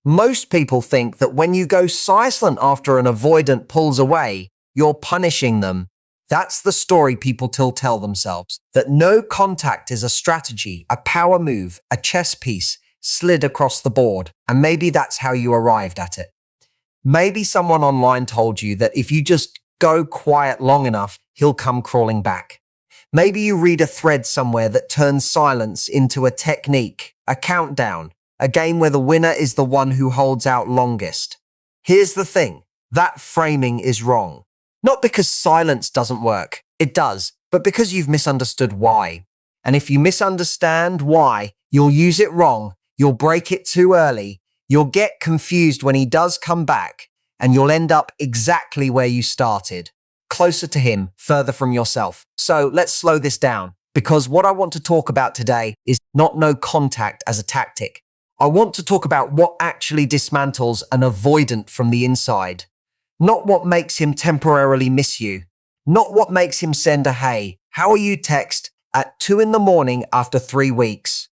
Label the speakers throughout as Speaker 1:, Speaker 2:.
Speaker 1: Most people think that when you go silent after an avoidant pulls away, you're punishing them. That's the story people tell themselves, that no contact is a strategy, a power move, a chess piece slid across the board. And maybe that's how you arrived at it. Maybe someone online told you that if you just go quiet long enough, he'll come crawling back. Maybe you read a thread somewhere that turns silence into a technique, a countdown, a game where the winner is the one who holds out longest. Here's the thing, that framing is wrong. Not because silence doesn't work, it does, but because you've misunderstood why. And if you misunderstand why, you'll use it wrong, you'll break it too early, you'll get confused when he does come back, and you'll end up exactly where you started, closer to him, further from yourself. So let's slow this down, because what I want to talk about today is not no contact as a tactic. I want to talk about what actually dismantles an avoidant from the inside. Not what makes him temporarily miss you. Not what makes him send a "Hey, how are you" text at 2 a.m. after 3 weeks.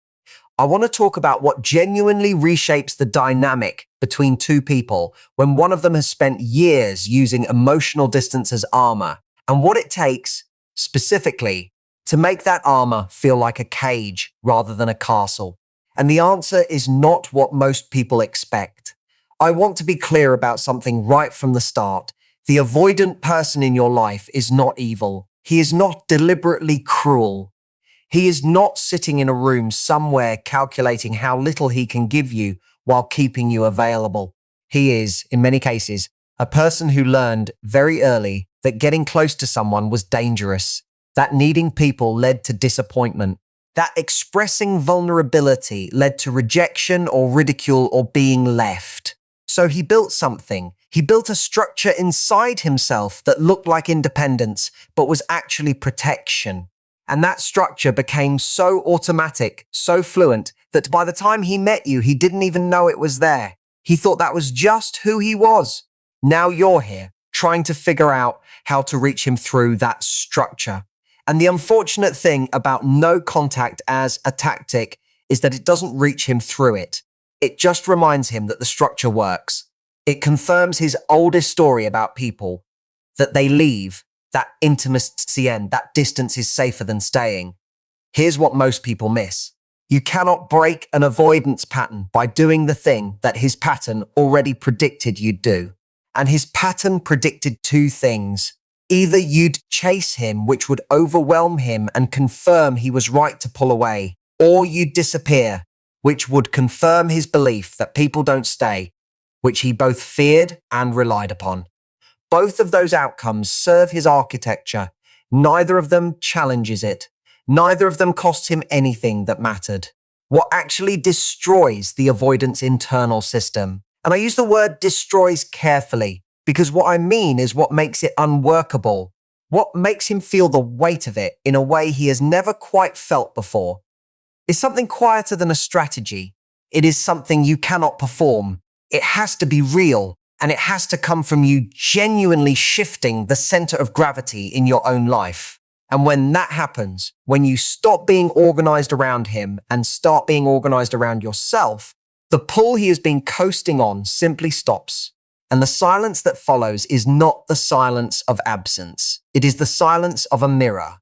Speaker 1: I want to talk about what genuinely reshapes the dynamic between two people when one of them has spent years using emotional distance as armor, and what it takes, specifically, to make that armor feel like a cage rather than a castle. And the answer is not what most people expect. I want to be clear about something right from the start. The avoidant person in your life is not evil. He is not deliberately cruel. He is not sitting in a room somewhere calculating how little he can give you while keeping you available. He is, in many cases, a person who learned very early that getting close to someone was dangerous, that needing people led to disappointment, that expressing vulnerability led to rejection or ridicule or being left. So he built something. He built a structure inside himself that looked like independence, but was actually protection. And that structure became so automatic, so fluent, that by the time he met you, he didn't even know it was there. He thought that was just who he was. Now you're here, trying to figure out how to reach him through that structure. And the unfortunate thing about no contact as a tactic is that it doesn't reach him through it. It just reminds him that the structure works. It confirms his oldest story about people, that they leave, that intimacy end, that distance is safer than staying. Here's what most people miss. You cannot break an avoidance pattern by doing the thing that his pattern already predicted you'd do. And his pattern predicted two things. Either you'd chase him, which would overwhelm him and confirm he was right to pull away, or you'd disappear, which would confirm his belief that people don't stay, which he both feared and relied upon. Both of those outcomes serve his architecture. Neither of them challenges it. Neither of them costs him anything that mattered. What actually destroys the avoidance internal system, and I use the word destroys carefully, because what I mean is what makes it unworkable, what makes him feel the weight of it in a way he has never quite felt before, is something quieter than a strategy. It is something you cannot perform. It has to be real, and it has to come from you genuinely shifting the center of gravity in your own life. And when that happens, when you stop being organized around him and start being organized around yourself, the pull he has been coasting on simply stops. And the silence that follows is not the silence of absence. It is the silence of a mirror.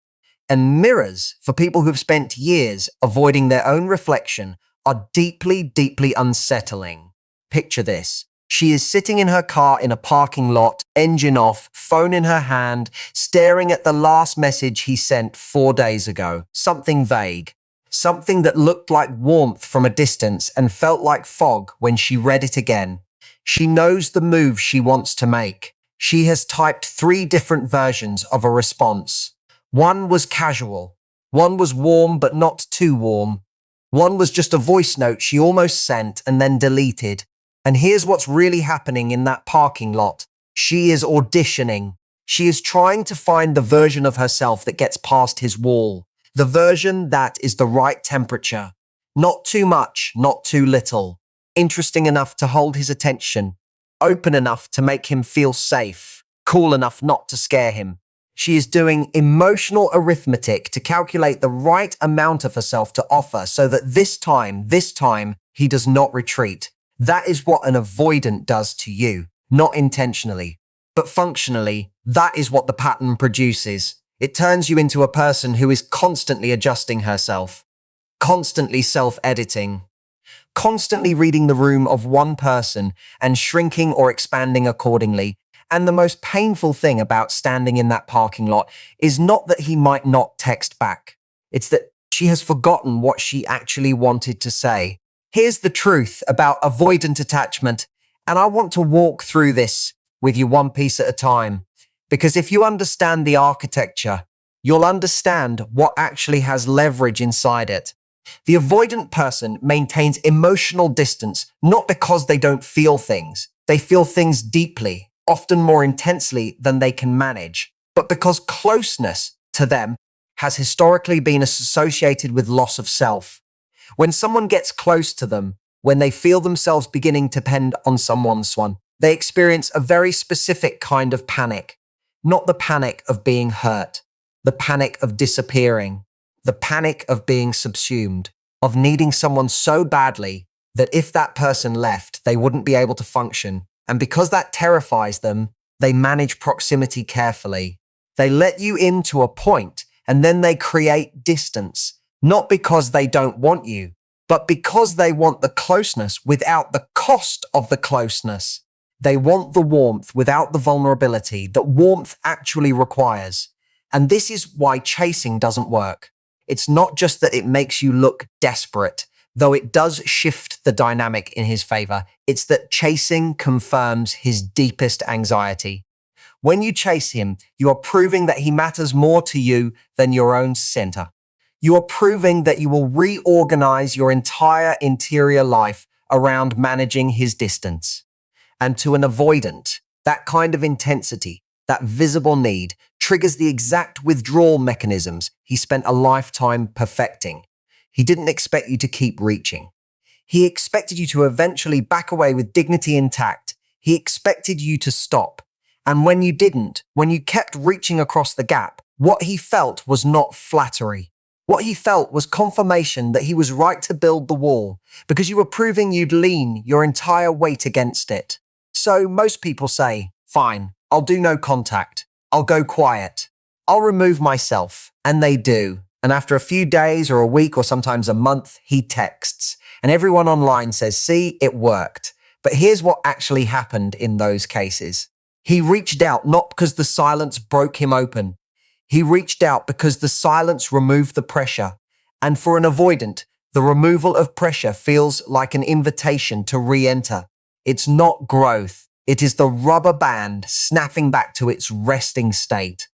Speaker 1: And mirrors, for people who've spent years avoiding their own reflection, are deeply, deeply unsettling. Picture this. She is sitting in her car in a parking lot, engine off, phone in her hand, staring at the last message he sent 4 days ago. Something vague. Something that looked like warmth from a distance and felt like fog when she read it again. She knows the move she wants to make. She has typed 3 different versions of a response. One was casual. One was warm but not too warm. One was just a voice note she almost sent and then deleted. And here's what's really happening in that parking lot. She is auditioning. She is trying to find the version of herself that gets past his wall. The version that is the right temperature. Not too much, not too little. Interesting enough to hold his attention. Open enough to make him feel safe. Cool enough not to scare him. She is doing emotional arithmetic to calculate the right amount of herself to offer so that this time, he does not retreat. That is what an avoidant does to you, not intentionally, but functionally, that is what the pattern produces. It turns you into a person who is constantly adjusting herself, constantly self-editing, constantly reading the room of one person and shrinking or expanding accordingly. And the most painful thing about standing in that parking lot is not that he might not text back. It's that she has forgotten what she actually wanted to say. Here's the truth about avoidant attachment, and I want to walk through this with you one piece at a time, because if you understand the architecture, you'll understand what actually has leverage inside it. The avoidant person maintains emotional distance not because they don't feel things. They feel things deeply, often more intensely than they can manage, but because closeness to them has historically been associated with loss of self. When someone gets close to them, when they feel themselves beginning to depend on someone, they experience a very specific kind of panic. Not the panic of being hurt, the panic of disappearing, the panic of being subsumed, of needing someone so badly that if that person left, they wouldn't be able to function. And because that terrifies them, they manage proximity carefully. They let you in to a point, and then they create distance, not because they don't want you, but because they want the closeness without the cost of the closeness. They want the warmth without the vulnerability that warmth actually requires. And this is why chasing doesn't work. It's not just that it makes you look desperate, though it does shift the dynamic in his favor. It's that chasing confirms his deepest anxiety. When you chase him, you are proving that he matters more to you than your own center. You are proving that you will reorganize your entire interior life around managing his distance. And to an avoidant, that kind of intensity, that visible need, triggers the exact withdrawal mechanisms he spent a lifetime perfecting. He didn't expect you to keep reaching. He expected you to eventually back away with dignity intact. He expected you to stop. And when you didn't, when you kept reaching across the gap, what he felt was not flattery. What he felt was confirmation that he was right to build the wall, because you were proving you'd lean your entire weight against it. So most people say, fine, I'll do no contact. I'll go quiet. I'll remove myself. And they do. And after a few days or a week or sometimes a month, he texts. And everyone online says, see, it worked. But here's what actually happened in those cases. He reached out not because the silence broke him open. He reached out because the silence removed the pressure. And for an avoidant, the removal of pressure feels like an invitation to re-enter. It's not growth. It is the rubber band snapping back to its resting state.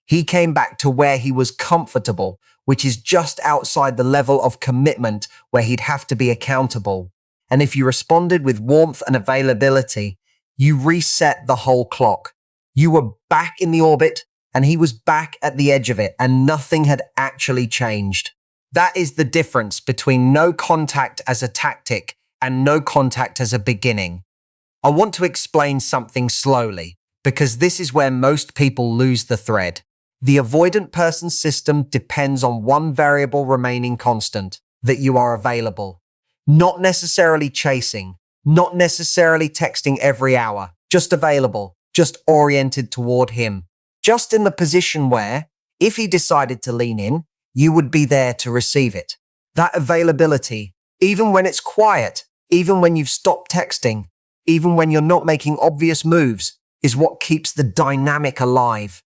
Speaker 1: He came back to where he was comfortable, which is just outside the level of commitment where he'd have to be accountable. And if you responded with warmth and availability, you reset the whole clock. You were back in the orbit, and he was back at the edge of it, and nothing had actually changed. That is the difference between no contact as a tactic and no contact as a beginning. I want to explain something slowly, because this is where most people lose the thread. The avoidant person's system depends on one variable remaining constant, that you are available. Not necessarily chasing, not necessarily texting every hour, just available, just oriented toward him. Just in the position where, if he decided to lean in, you would be there to receive it. That availability, even when it's quiet, even when you've stopped texting, even when you're not making obvious moves, is what keeps the dynamic alive.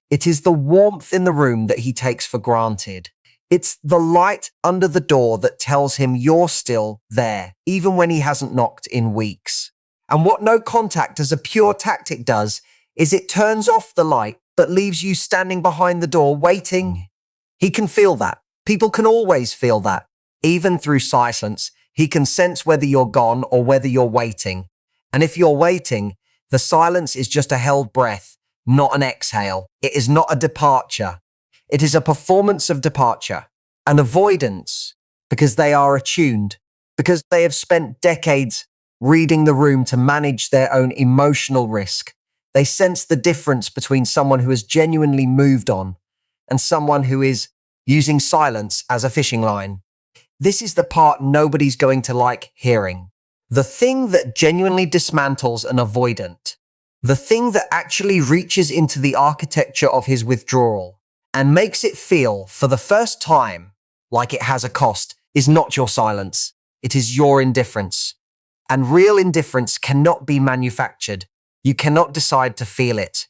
Speaker 1: It is the warmth in the room that he takes for granted. It's the light under the door that tells him you're still there, even when he hasn't knocked in weeks. And what no contact as a pure tactic does is it turns off the light but leaves you standing behind the door waiting. He can feel that. People can always feel that. Even through silence, he can sense whether you're gone or whether you're waiting. And if you're waiting, the silence is just a held breath, not an exhale. It is not a departure. It is a performance of departure, an avoidance, because they are attuned, because they have spent decades reading the room to manage their own emotional risk. They sense the difference between someone who has genuinely moved on and someone who is using silence as a fishing line. This is the part nobody's going to like hearing. The thing that genuinely dismantles an avoidant, the thing that actually reaches into the architecture of his withdrawal and makes it feel, for the first time, like it has a cost, is not your silence. It is your indifference. And real indifference cannot be manufactured. You cannot decide to feel it.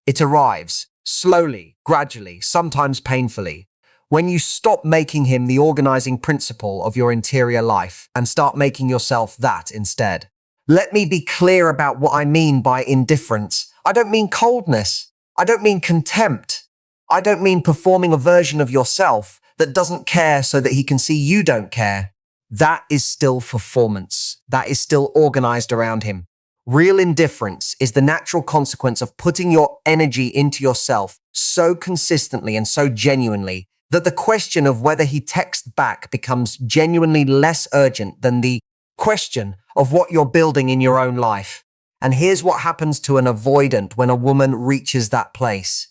Speaker 1: It arrives, slowly, gradually, sometimes painfully, when you stop making him the organizing principle of your interior life and start making yourself that instead. Let me be clear about what I mean by indifference. I don't mean coldness. I don't mean contempt. I don't mean performing a version of yourself that doesn't care so that he can see you don't care. That is still performance. That is still organized around him. Real indifference is the natural consequence of putting your energy into yourself so consistently and so genuinely that the question of whether he texts back becomes genuinely less urgent than the question of what you're building in your own life. And here's what happens to an avoidant when a woman reaches that place.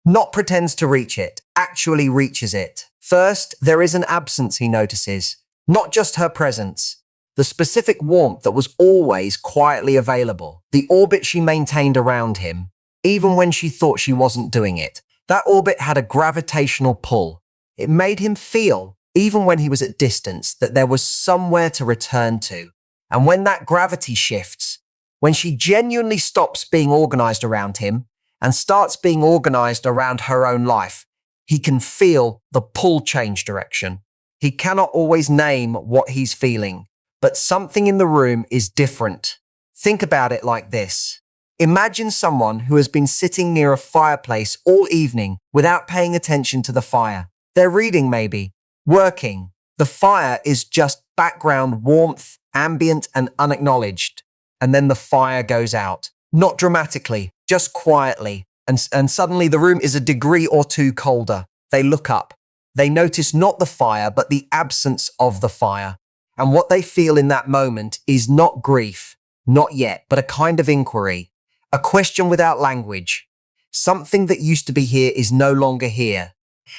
Speaker 1: Not pretends to reach it, actually reaches it. First, there is an absence he notices, not just her presence. The specific warmth that was always quietly available, the orbit she maintained around him, even when she thought she wasn't doing it. That orbit had a gravitational pull. It made him feel, even when he was at distance, that there was somewhere to return to. And when that gravity shifts, when she genuinely stops being organized around him and starts being organized around her own life, he can feel the pull change direction. He cannot always name what he's feeling, but something in the room is different. Think about it like this. Imagine someone who has been sitting near a fireplace all evening without paying attention to the fire. They're reading maybe, working. The fire is just background warmth, ambient and unacknowledged. And then the fire goes out. Not dramatically, just quietly. And suddenly the room is a degree or two colder. They look up. They notice not the fire, but the absence of the fire. And what they feel in that moment is not grief, not yet, but a kind of inquiry. A question without language. Something that used to be here is no longer here.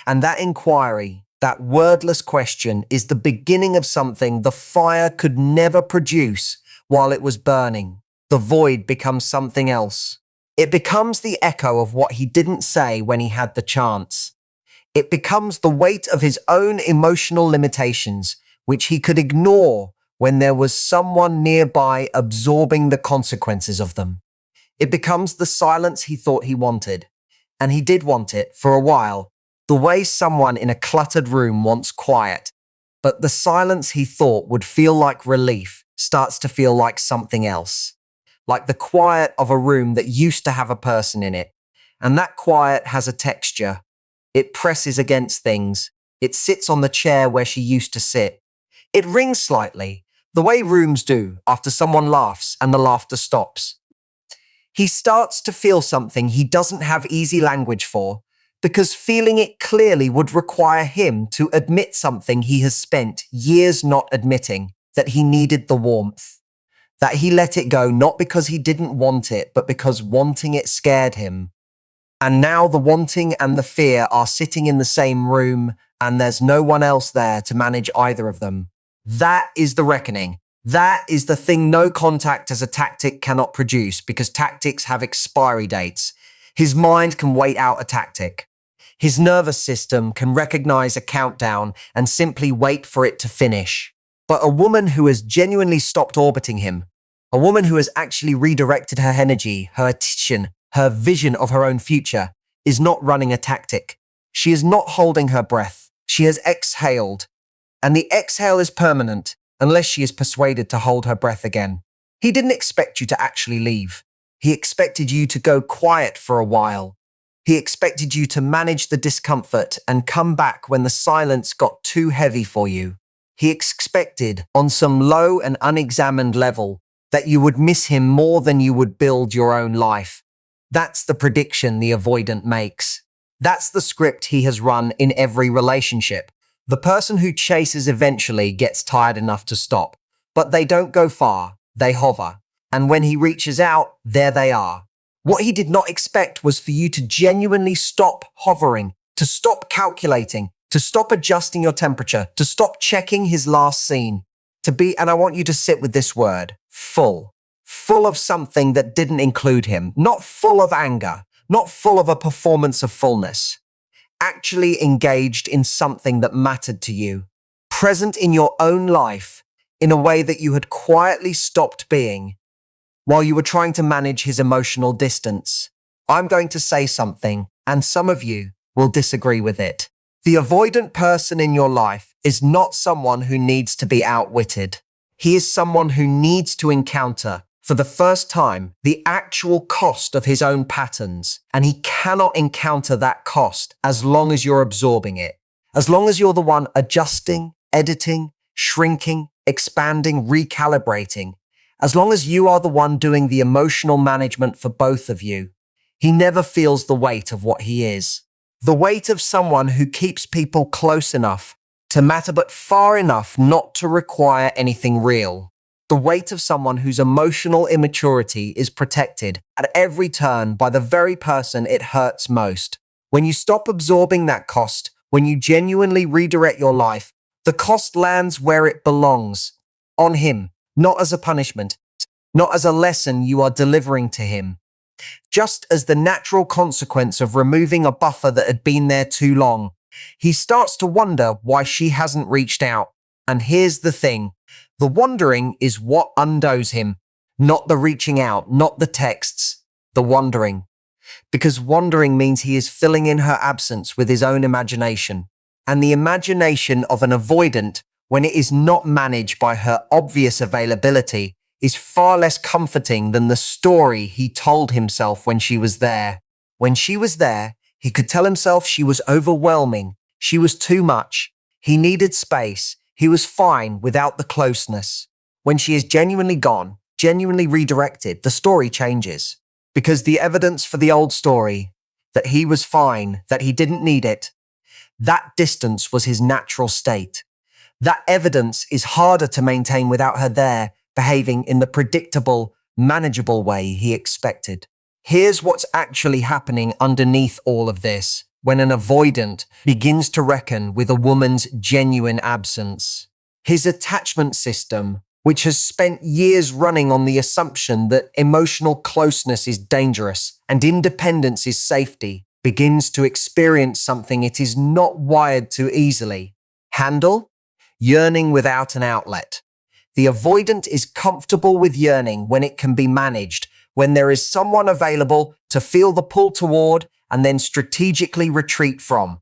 Speaker 1: And that inquiry, that wordless question, is the beginning of something the fire could never produce while it was burning. The void becomes something else. It becomes the echo of what he didn't say when he had the chance. It becomes the weight of his own emotional limitations, which he could ignore when there was someone nearby absorbing the consequences of them. It becomes the silence he thought he wanted. And he did want it for a while, the way someone in a cluttered room wants quiet. But the silence he thought would feel like relief starts to feel like something else. Like the quiet of a room that used to have a person in it. And that quiet has a texture. It presses against things. It sits on the chair where she used to sit. It rings slightly, the way rooms do after someone laughs and the laughter stops. He starts to feel something he doesn't have easy language for, because feeling it clearly would require him to admit something he has spent years not admitting, that he needed the warmth. That he let it go not because he didn't want it, but because wanting it scared him. And now the wanting and the fear are sitting in the same room, and there's no one else there to manage either of them. That is the reckoning. That is the thing no contact as a tactic cannot produce, because tactics have expiry dates. His mind can wait out a tactic. His nervous system can recognize a countdown and simply wait for it to finish. But a woman who has genuinely stopped orbiting him, a woman who has actually redirected her energy, her attention, her vision of her own future, is not running a tactic. She is not holding her breath. She has exhaled. And the exhale is permanent, unless she is persuaded to hold her breath again. He didn't expect you to actually leave. He expected you to go quiet for a while. He expected you to manage the discomfort and come back when the silence got too heavy for you. He expected, on some low and unexamined level, that you would miss him more than you would build your own life. That's the prediction the avoidant makes. That's the script he has run in every relationship. The person who chases eventually gets tired enough to stop, but they don't go far, they hover. And when he reaches out, there they are. What he did not expect was for you to genuinely stop hovering, to stop calculating, to stop adjusting your temperature, to stop checking his last scene, And I want you to sit with this word, full. Full of something that didn't include him. Not full of anger, not full of a performance of fullness. Actually engaged in something that mattered to you. Present in your own life in a way that you had quietly stopped being while you were trying to manage his emotional distance. I'm going to say something, and some of you will disagree with it. The avoidant person in your life is not someone who needs to be outwitted. He is someone who needs to encounter, for the first time, the actual cost of his own patterns, and he cannot encounter that cost as long as you're absorbing it. As long as you're the one adjusting, editing, shrinking, expanding, recalibrating, as long as you are the one doing the emotional management for both of you, he never feels the weight of what he is. The weight of someone who keeps people close enough to matter but far enough not to require anything real. The weight of someone whose emotional immaturity is protected at every turn by the very person it hurts most. When you stop absorbing that cost, when you genuinely redirect your life, the cost lands where it belongs, on him, not as a punishment, not as a lesson you are delivering to him. Just as the natural consequence of removing a buffer that had been there too long, he starts to wonder why she hasn't reached out. And here's the thing, the wondering is what undoes him, not the reaching out, not the texts, the wondering. Because wondering means he is filling in her absence with his own imagination. And the imagination of an avoidant, when it is not managed by her obvious availability, is far less comforting than the story he told himself when she was there. When she was there, he could tell himself she was overwhelming, she was too much, he needed space, he was fine without the closeness. When she is genuinely gone, genuinely redirected, the story changes. Because the evidence for the old story, that he was fine, that he didn't need it, that distance was his natural state. That evidence is harder to maintain without her there, behaving in the predictable, manageable way he expected. Here's what's actually happening underneath all of this when an avoidant begins to reckon with a woman's genuine absence. His attachment system, which has spent years running on the assumption that emotional closeness is dangerous and independence is safety, begins to experience something it is not wired to easily handle: yearning without an outlet. The avoidant is comfortable with yearning when it can be managed, when there is someone available to feel the pull toward and then strategically retreat from.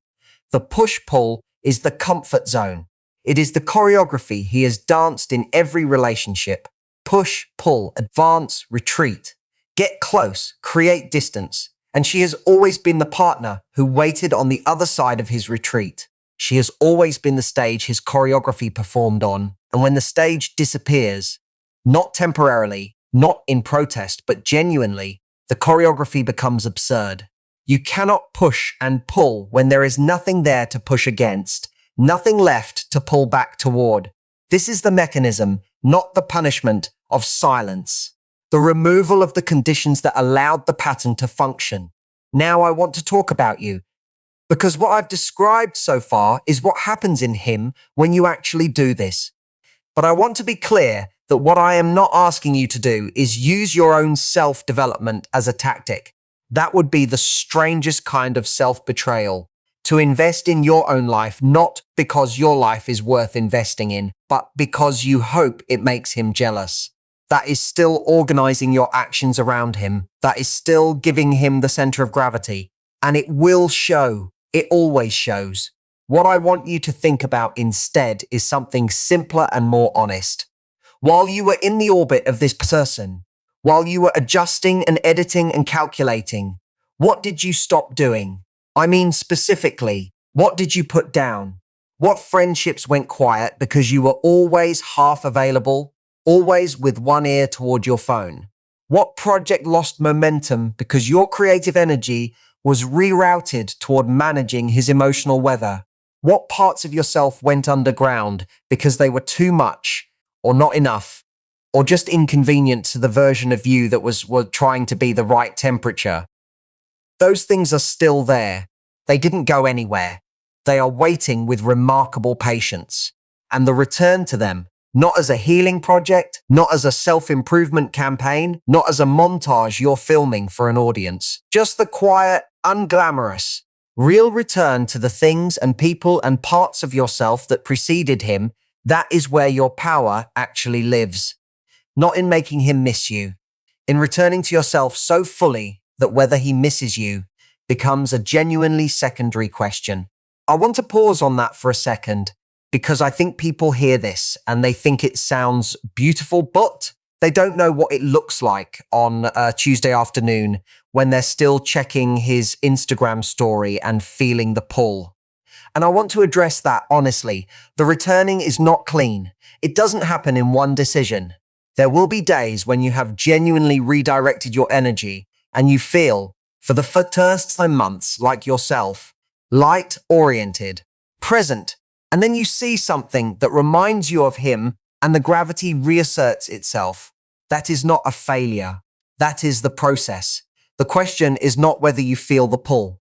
Speaker 1: The push-pull is the comfort zone. It is the choreography he has danced in every relationship. Push, pull, advance, retreat. Get close, create distance. And she has always been the partner who waited on the other side of his retreat. She has always been the stage his choreography performed on. And when the stage disappears, not temporarily, not in protest, but genuinely, the choreography becomes absurd. You cannot push and pull when there is nothing there to push against, nothing left to pull back toward. This is the mechanism, not the punishment, of silence. The removal of the conditions that allowed the pattern to function. Now I want to talk about you, because what I've described so far is what happens in him when you actually do this. But I want to be clear that what I am not asking you to do is use your own self-development as a tactic. That would be the strangest kind of self-betrayal. To invest in your own life, not because your life is worth investing in, but because you hope it makes him jealous. That is still organizing your actions around him. That is still giving him the center of gravity. And it will show. It always shows. What I want you to think about instead is something simpler and more honest. While you were in the orbit of this person, while you were adjusting and editing and calculating, what did you stop doing? I mean specifically, what did you put down? What friendships went quiet because you were always half available, always with one ear toward your phone? What project lost momentum because your creative energy was rerouted toward managing his emotional weather? What parts of yourself went underground because they were too much, or not enough, or just inconvenient to the version of you that was trying to be the right temperature? Those things are still there. They didn't go anywhere. They are waiting with remarkable patience. And the return to them, Not as a healing project, not as a self-improvement campaign, not as a montage you're filming for an audience. Just the quiet, unglamorous, real return to the things and people and parts of yourself that preceded him. That is where your power actually lives. Not in making him miss you, in returning to yourself so fully that whether he misses you becomes a genuinely secondary question. I want to pause on that for a second because I think people hear this and they think it sounds beautiful, but they don't know what it looks like on a Tuesday afternoon when they're still checking his Instagram story and feeling the pull. And I want to address that honestly. The returning is not clean. It doesn't happen in one decision. There will be days when you have genuinely redirected your energy and you feel, for the first time months, like yourself, light-oriented, present, and then you see something that reminds you of him and the gravity reasserts itself. That is not a failure. That is the process. The question is not whether you feel the pull.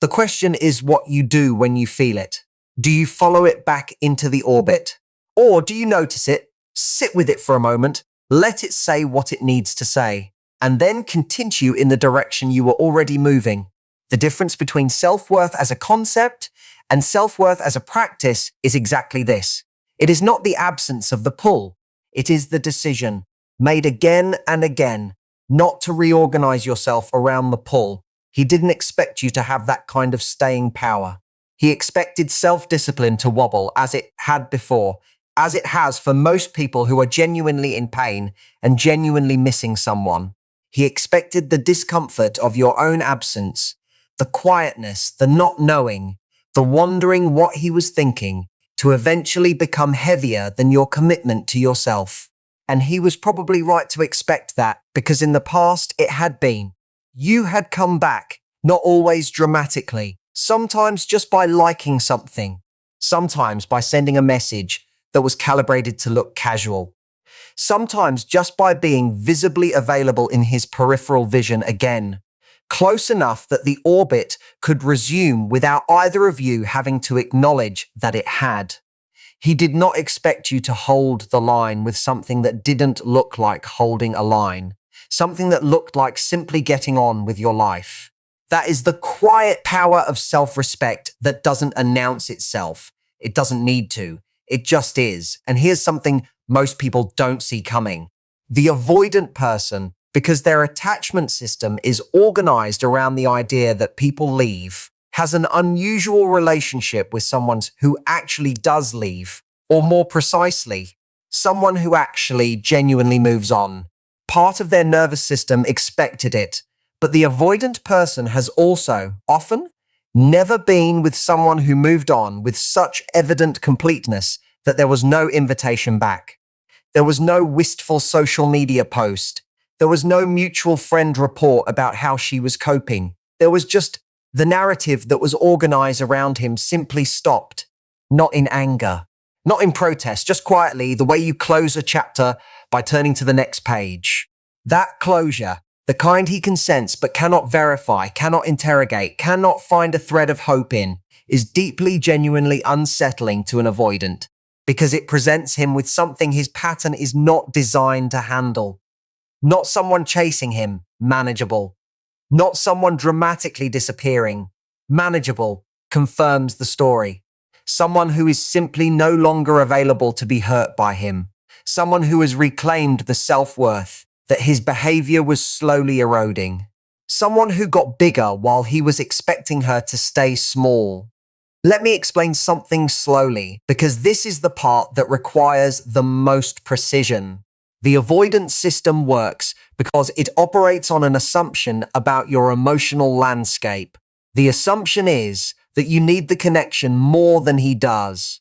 Speaker 1: The question is what you do when you feel it. Do you follow it back into the orbit? Or do you notice it, sit with it for a moment, let it say what it needs to say, and then continue in the direction you were already moving? The difference between self-worth as a concept and self-worth as a practice is exactly this. It is not the absence of the pull. It is the decision, made again and again, not to reorganize yourself around the pull. He didn't expect you to have that kind of staying power. He expected self-discipline to wobble as it had before, as it has for most people who are genuinely in pain and genuinely missing someone. He expected the discomfort of your own absence, the quietness, the not knowing, the wondering what he was thinking, to eventually become heavier than your commitment to yourself. And he was probably right to expect that, because in the past it had been. You had come back, not always dramatically, sometimes just by liking something, sometimes by sending a message that was calibrated to look casual, sometimes just by being visibly available in his peripheral vision again, close enough that the orbit could resume without either of you having to acknowledge that it had. He did not expect you to hold the line with something that didn't look like holding a line. Something that looked like simply getting on with your life. That is the quiet power of self-respect that doesn't announce itself. It doesn't need to. It just is. And here's something most people don't see coming. The avoidant person, because their attachment system is organized around the idea that people leave, has an unusual relationship with someone who actually does leave, or more precisely, someone who actually genuinely moves on. Part of their nervous system expected it, but the avoidant person has also, often, never been with someone who moved on with such evident completeness that there was no invitation back. There was no wistful social media post. There was no mutual friend report about how she was coping. There was just the narrative that was organized around him simply stopped, not in anger, not in protest, just quietly, the way you close a chapter by turning to the next page. That closure, the kind he can sense but cannot verify, cannot interrogate, cannot find a thread of hope in, is deeply, genuinely unsettling to an avoidant, because it presents him with something his pattern is not designed to handle. Not someone chasing him, manageable. Not someone dramatically disappearing, manageable, confirms the story. Someone who is simply no longer available to be hurt by him. Someone who has reclaimed the self-worth that his behavior was slowly eroding. Someone who got bigger while he was expecting her to stay small. Let me explain something slowly, because this is the part that requires the most precision. The avoidance system works because it operates on an assumption about your emotional landscape. The assumption is that you need the connection more than he does.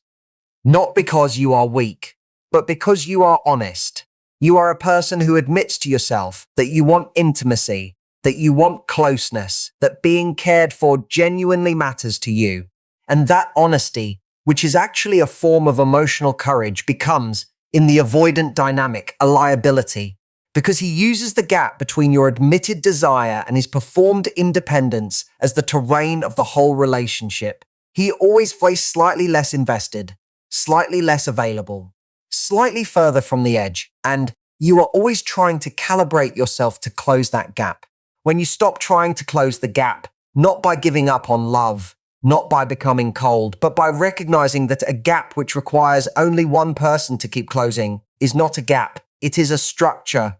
Speaker 1: Not because you are weak, but because you are honest. You are a person who admits to yourself that you want intimacy, that you want closeness, that being cared for genuinely matters to you. And that honesty, which is actually a form of emotional courage, becomes, in the avoidant dynamic, a liability, because he uses the gap between your admitted desire and his performed independence as the terrain of the whole relationship. He always feels slightly less invested, slightly less available, slightly further from the edge, and you are always trying to calibrate yourself to close that gap. When you stop trying to close the gap, not by giving up on love, not by becoming cold, but by recognizing that a gap which requires only one person to keep closing is not a gap, it is a structure.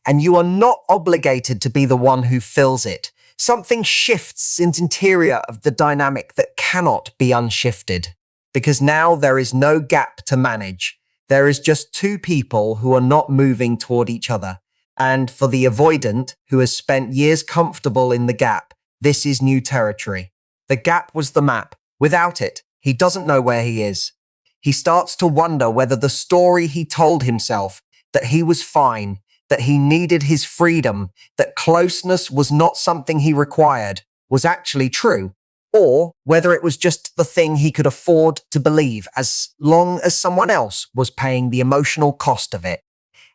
Speaker 1: And you are not obligated to be the one who fills it. Something shifts in the interior of the dynamic that cannot be unshifted. Because now there is no gap to manage. There is just two people who are not moving toward each other. And for the avoidant, who has spent years comfortable in the gap, this is new territory. The gap was the map. Without it, he doesn't know where he is. He starts to wonder whether the story he told himself, that he was fine, that he needed his freedom, that closeness was not something he required, was actually true, or whether it was just the thing he could afford to believe as long as someone else was paying the emotional cost of it.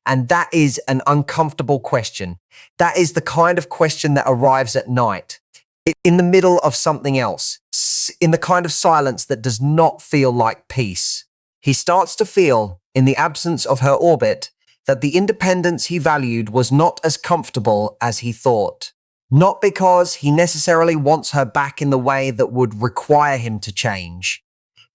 Speaker 1: And that is an uncomfortable question. That is the kind of question that arrives at night, in the middle of something else, in the kind of silence that does not feel like peace. He starts to feel, in the absence of her orbit, that the independence he valued was not as comfortable as he thought. Not because he necessarily wants her back in the way that would require him to change,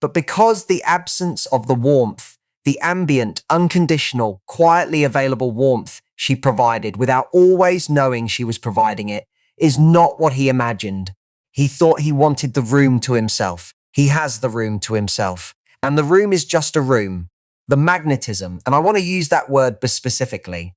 Speaker 1: but because the absence of the warmth, the ambient, unconditional, quietly available warmth she provided without always knowing she was providing it, is not what he imagined. He thought he wanted the room to himself. He has the room to himself. And the room is just a room. The magnetism, and I want to use that word specifically,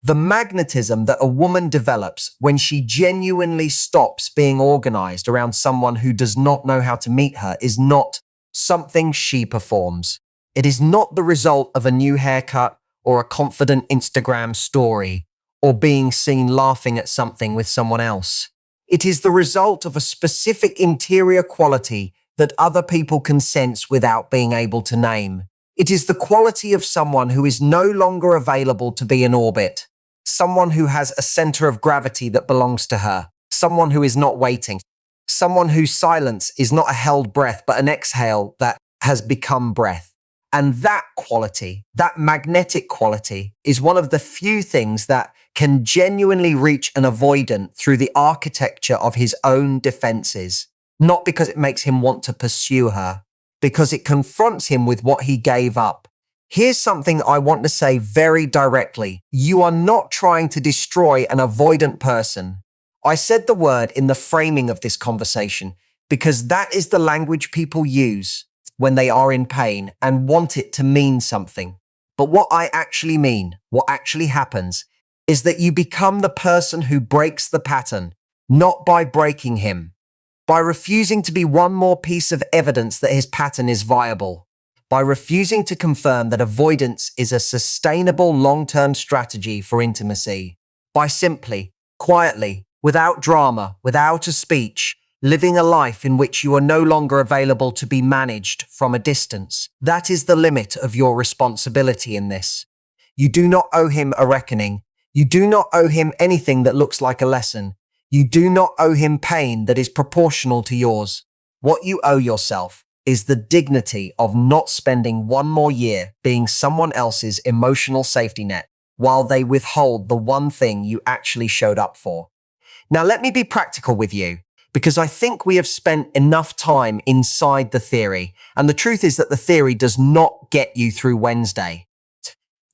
Speaker 1: the magnetism that a woman develops when she genuinely stops being organized around someone who does not know how to meet her is not something she performs. It is not the result of a new haircut or a confident Instagram story or being seen laughing at something with someone else. It is the result of a specific interior quality that other people can sense without being able to name. It is the quality of someone who is no longer available to be in orbit, someone who has a center of gravity that belongs to her, someone who is not waiting, someone whose silence is not a held breath but an exhale that has become breath. And that quality, that magnetic quality, is one of the few things that can genuinely reach an avoidant through the architecture of his own defenses, not because it makes him want to pursue her, because it confronts him with what he gave up. Here's something I want to say very directly. You are not trying to destroy an avoidant person. I said the word in the framing of this conversation because that is the language people use when they are in pain and want it to mean something. But what I actually mean, what actually happens, is that you become the person who breaks the pattern, not by breaking him, by refusing to be one more piece of evidence that his pattern is viable, by refusing to confirm that avoidance is a sustainable long-term strategy for intimacy, by simply, quietly, without drama, without a speech, living a life in which you are no longer available to be managed from a distance. That is the limit of your responsibility in this. You do not owe him a reckoning. You do not owe him anything that looks like a lesson. You do not owe him pain that is proportional to yours. What you owe yourself is the dignity of not spending one more year being someone else's emotional safety net while they withhold the one thing you actually showed up for. Now, let me be practical with you, because I think we have spent enough time inside the theory, and the truth is that the theory does not get you through Wednesday.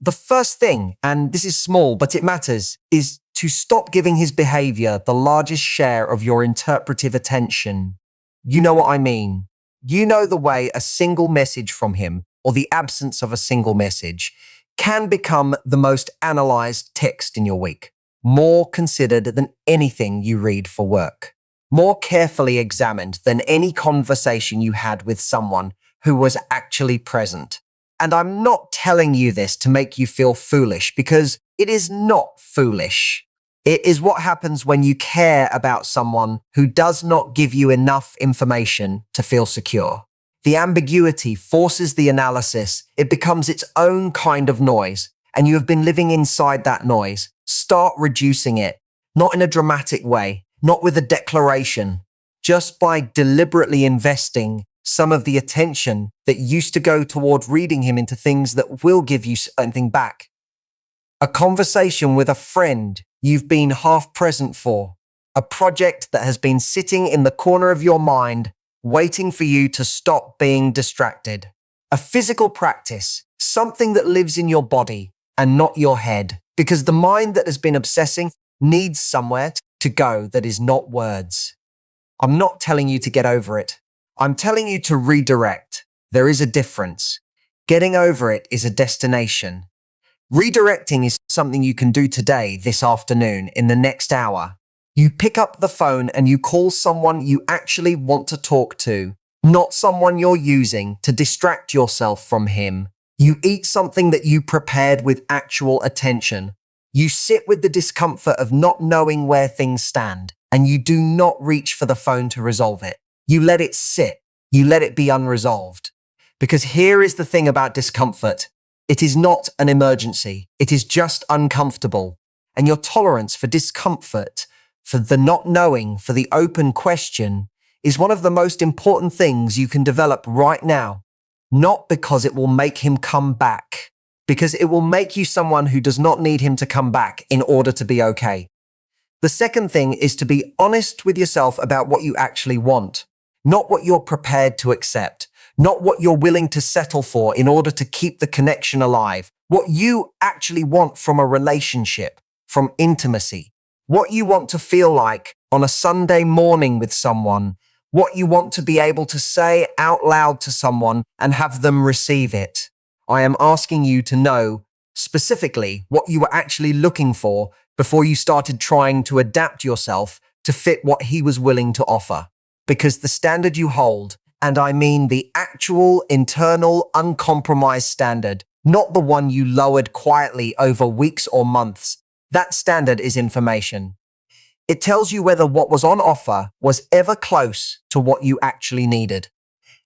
Speaker 1: The first thing, and this is small, but it matters, is to stop giving his behavior the largest share of your interpretive attention. You know what I mean. You know the way a single message from him, or the absence of a single message, can become the most analyzed text in your week, more considered than anything you read for work, more carefully examined than any conversation you had with someone who was actually present. And I'm not telling you this to make you feel foolish, because it is not foolish. It is what happens when you care about someone who does not give you enough information to feel secure. The ambiguity forces the analysis. It becomes its own kind of noise, and you have been living inside that noise. Start reducing it, not in a dramatic way, not with a declaration, just by deliberately investing some of the attention that used to go toward reading him into things that will give you something back. A conversation with a friend you've been half present for. A project that has been sitting in the corner of your mind, waiting for you to stop being distracted. A physical practice, something that lives in your body and not your head, because the mind that has been obsessing needs somewhere to go that is not words. I'm not telling you to get over it. I'm telling you to redirect. There is a difference. Getting over it is a destination. Redirecting is something you can do today, this afternoon, in the next hour. You pick up the phone and you call someone you actually want to talk to, not someone you're using to distract yourself from him. You eat something that you prepared with actual attention. You sit with the discomfort of not knowing where things stand, and you do not reach for the phone to resolve it. You let it sit. You let it be unresolved. Because here is the thing about discomfort. It is not an emergency. It is just uncomfortable. And your tolerance for discomfort, for the not knowing, for the open question, is one of the most important things you can develop right now. Not because it will make him come back, because it will make you someone who does not need him to come back in order to be okay. The second thing is to be honest with yourself about what you actually want, not what you're prepared to accept, not what you're willing to settle for in order to keep the connection alive, what you actually want from a relationship, from intimacy, what you want to feel like on a Sunday morning with someone, what you want to be able to say out loud to someone and have them receive it. I am asking you to know specifically what you were actually looking for before you started trying to adapt yourself to fit what he was willing to offer. Because the standard you hold, and I mean the actual, internal, uncompromised standard, not the one you lowered quietly over weeks or months, that standard is information. It tells you whether what was on offer was ever close to what you actually needed.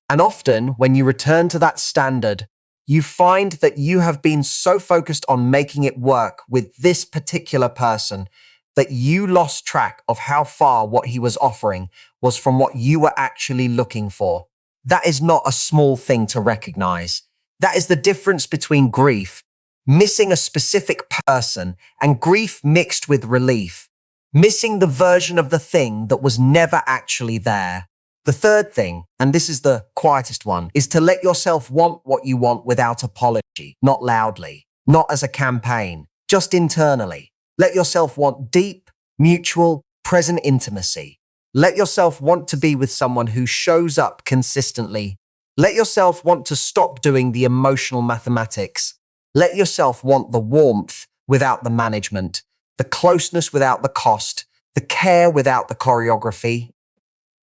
Speaker 1: And often, when you return to that standard, you find that you have been so focused on making it work with this particular person that you lost track of how far what he was offering was from what you were actually looking for. That is not a small thing to recognize. That is the difference between grief, missing a specific person, and grief mixed with relief, missing the version of the thing that was never actually there. The third thing, and this is the quietest one, is to let yourself want what you want without apology, not loudly, not as a campaign, just internally. Let yourself want deep, mutual, present intimacy. Let yourself want to be with someone who shows up consistently. Let yourself want to stop doing the emotional mathematics. Let yourself want the warmth without the management, the closeness without the cost, the care without the choreography.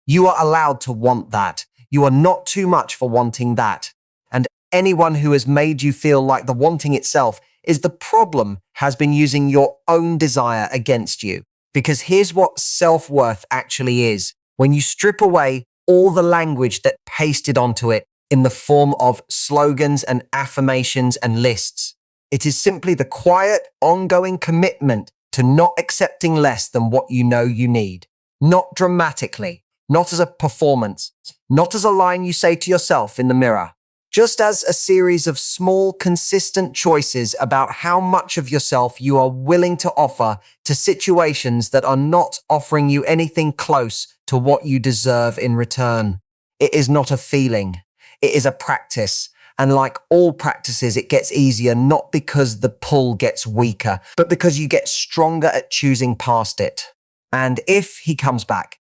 Speaker 1: You are allowed to want that. You are not too much for wanting that. And anyone who has made you feel like the wanting itself is the problem has been using your own desire against you. Because here's what self-worth actually is. When you strip away all the language that pasted onto it in the form of slogans and affirmations and lists, it is simply the quiet, ongoing commitment to not accepting less than what you know you need. Not dramatically, not as a performance, not as a line you say to yourself in the mirror, just as a series of small, consistent choices about how much of yourself you are willing to offer to situations that are not offering you anything close to what you deserve in return. It is not a feeling. It is a practice. And like all practices, it gets easier not because the pull gets weaker, but because you get stronger at choosing past it. And if he comes back,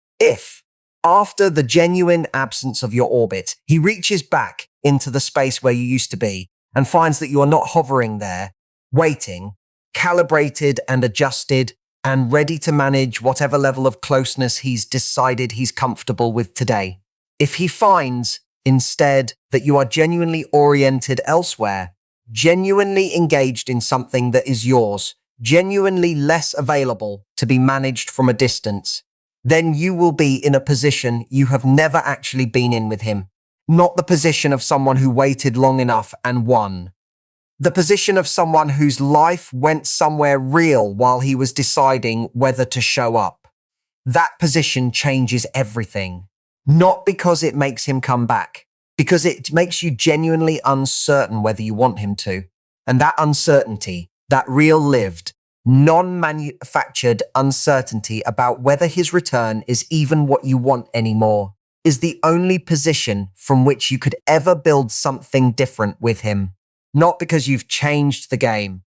Speaker 1: after the genuine absence of your orbit, he reaches back into the space where you used to be and finds that you are not hovering there, waiting, calibrated and adjusted and ready to manage whatever level of closeness he's decided he's comfortable with today. If he finds, instead, that you are genuinely oriented elsewhere, genuinely engaged in something that is yours, genuinely less available to be managed from a distance, then you will be in a position you have never actually been in with him. Not the position of someone who waited long enough and won. The position of someone whose life went somewhere real while he was deciding whether to show up. That position changes everything. Not because it makes him come back, because it makes you genuinely uncertain whether you want him to. And that uncertainty, that real lived, non-manufactured uncertainty about whether his return is even what you want anymore, is the only position from which you could ever build something different with him. Not because you've changed the game,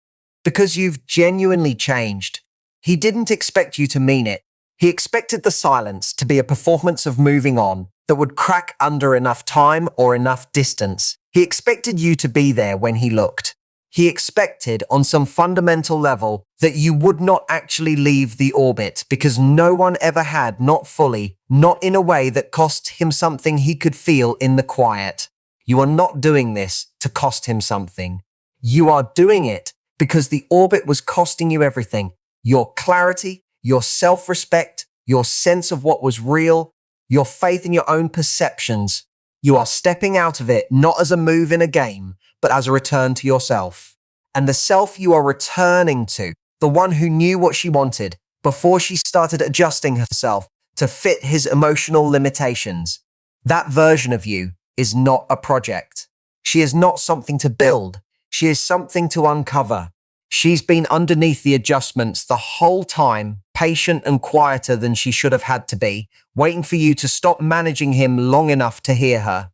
Speaker 1: because you've genuinely changed. He didn't expect you to mean it. He expected the silence to be a performance of moving on that would crack under enough time or enough distance. He expected you to be there when he looked. He expected, on some fundamental level, that you would not actually leave the orbit because no one ever had, not fully, not in a way that cost him something he could feel in the quiet. You are not doing this to cost him something. You are doing it because the orbit was costing you everything. Your clarity, your self-respect, your sense of what was real, your faith in your own perceptions. You are stepping out of it not as a move in a game, but as a return to yourself. And the self you are returning to, the one who knew what she wanted before she started adjusting herself to fit his emotional limitations, that version of you is not a project. She is not something to build. She is something to uncover. She's been underneath the adjustments the whole time, patient and quieter than she should have had to be, waiting for you to stop managing him long enough to hear her.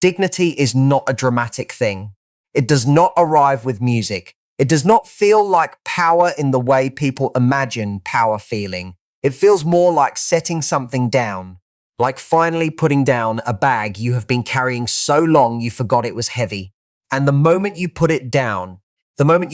Speaker 1: Dignity is not a dramatic thing. It does not arrive with music. It does not feel like power in the way people imagine power feeling. It feels more like setting something down, like finally putting down a bag you have been carrying so long you forgot it was heavy. And the moment you put it down, the moment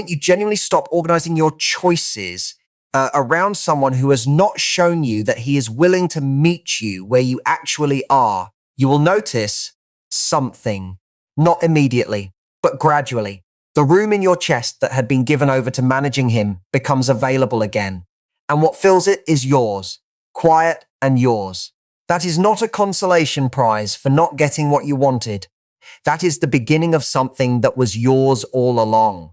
Speaker 1: you genuinely stop organizing your choices around someone who has not shown you that he is willing to meet you where you actually are, you will notice something. Not immediately, but gradually. The room in your chest that had been given over to managing him becomes available again. And what fills it is yours, quiet and yours. That is not a consolation prize for not getting what you wanted. That is the beginning of something that was yours all along.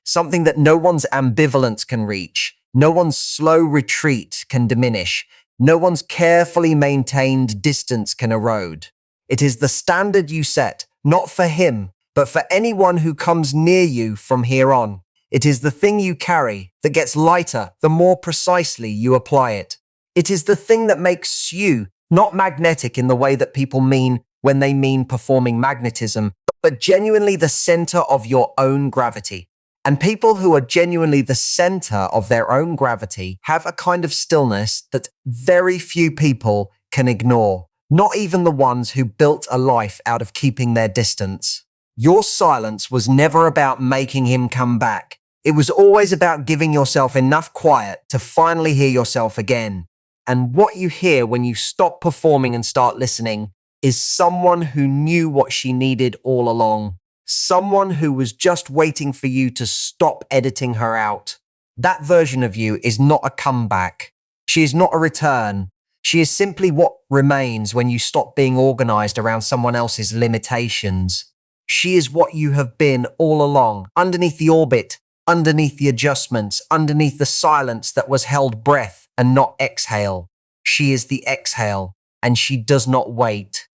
Speaker 1: Something that no one's ambivalence can reach, no one's slow retreat can diminish, no one's carefully maintained distance can erode. It is the standard you set, not for him, but for anyone who comes near you from here on. It is the thing you carry that gets lighter the more precisely you apply it. It is the thing that makes you not magnetic in the way that people mean when they mean performing magnetism, but genuinely the center of your own gravity. And people who are genuinely the center of their own gravity have a kind of stillness that very few people can ignore, not even the ones who built a life out of keeping their distance. Your silence was never about making him come back. It was always about giving yourself enough quiet to finally hear yourself again. And what you hear when you stop performing and start listening is someone who knew what she needed all along. Someone who was just waiting for you to stop editing her out. That version of you is not a comeback. She is not a return. She is simply what remains when you stop being organized around someone else's limitations. She is what you have been all along, underneath the orbit, underneath the adjustments, underneath the silence that was held breath and not exhale. She is the exhale, and she does not wait.